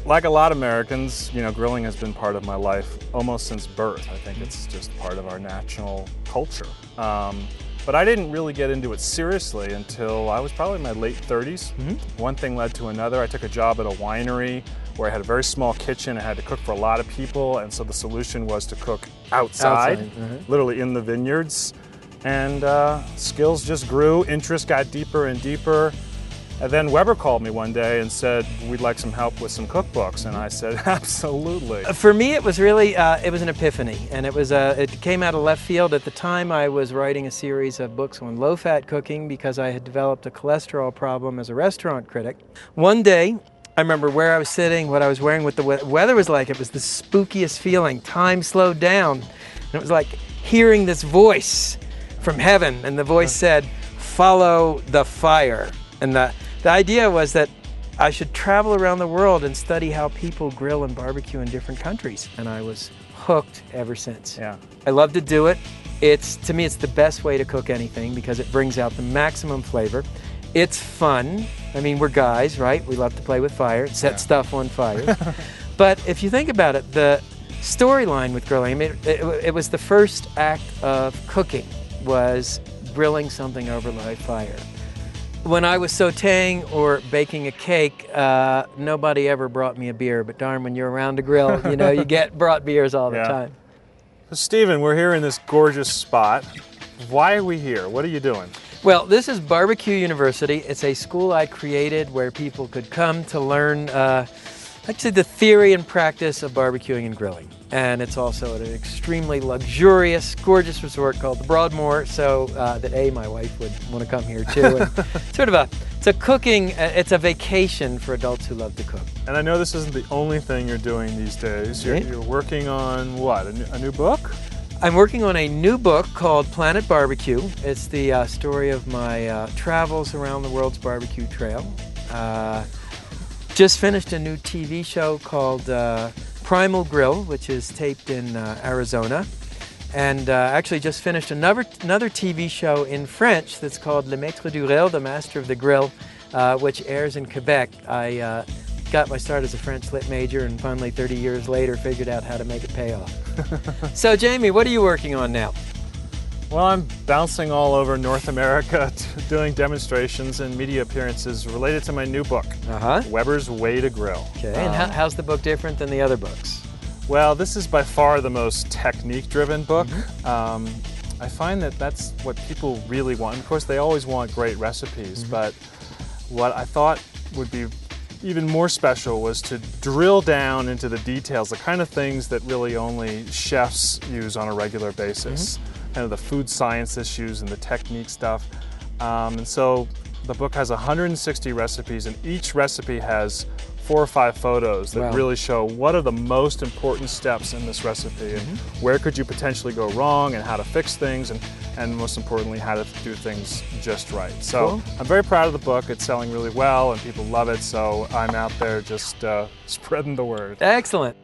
Like a lot of Americans, you know, grilling has been part of my life almost since birth. I think it's just part of our national culture. But I didn't really get into it seriously until I was probably in my late 30s. One thing led to another. I took a job at a winery where I had a very small kitchen. I had to cook for a lot of people, and so the solution was to cook outside. Literally in the vineyards. And skills just grew, interest got deeper and deeper. And then Weber called me one day and said, we'd like some help with some cookbooks. And I said, absolutely. For me, it was really, it was an epiphany. And it came out of left field. At the time, I was writing a series of books on low-fat cooking because I had developed a cholesterol problem as a restaurant critic. One day, I remember where I was sitting, what I was wearing, what the weather was like. It was the spookiest feeling. Time slowed down. And it was like hearing this voice from heaven. And the voice said, follow the fire. And the idea was that I should travel around the world and study how people grill and barbecue in different countries. And I was hooked ever since. Yeah. I love to do it. To me, it's the best way to cook anything because it brings out the maximum flavor. It's fun. I mean, we're guys, right? We love to play with fire, set stuff on fire. But if you think about it, the storyline with grilling, I mean, it was the first act of cooking, was grilling something over live fire. When I was sauteing or baking a cake, nobody ever brought me a beer, but darn, when you're around a grill, you know, you get brought beers all the time. So Stephen, we're here in this gorgeous spot. Why are we here? What are you doing? Well, this is Barbecue University. It's a school I created where people could come to learn actually the theory and practice of barbecuing and grilling. And it's also at an extremely luxurious, gorgeous resort called the Broadmoor, so that my wife would want to come here too. And it's a vacation for adults who love to cook. And I know this isn't the only thing you're doing these days. You're working on what, a new book? I'm working on a new book called Planet Barbecue. It's the story of my travels around the world's barbecue trail. Just finished a new TV show called Primal Grill, which is taped in Arizona. And actually just finished another TV show in French that's called Le Maître du Grill, the Master of the Grill, which airs in Quebec. I got my start as a French lit major and finally 30 years later figured out how to make it pay off. So Jamie, what are you working on now? Well, I'm bouncing all over North America doing demonstrations and media appearances related to my new book, Weber's Way to Grill. Okay, and how's the book different than the other books? Well, this is by far the most technique-driven book. I find that that's what people really want. Of course, they always want great recipes, but what I thought would be even more special was to drill down into the details, the kind of things that really only chefs use on a regular basis. Kind of the food science issues and the technique stuff. And so the book has 160 recipes, and each recipe has 4 or 5 photos that really show what are the most important steps in this recipe and where could you potentially go wrong and how to fix things and most importantly how to do things just right. So I'm very proud of the book. It's selling really well and people love it, so I'm out there just spreading the word. Excellent.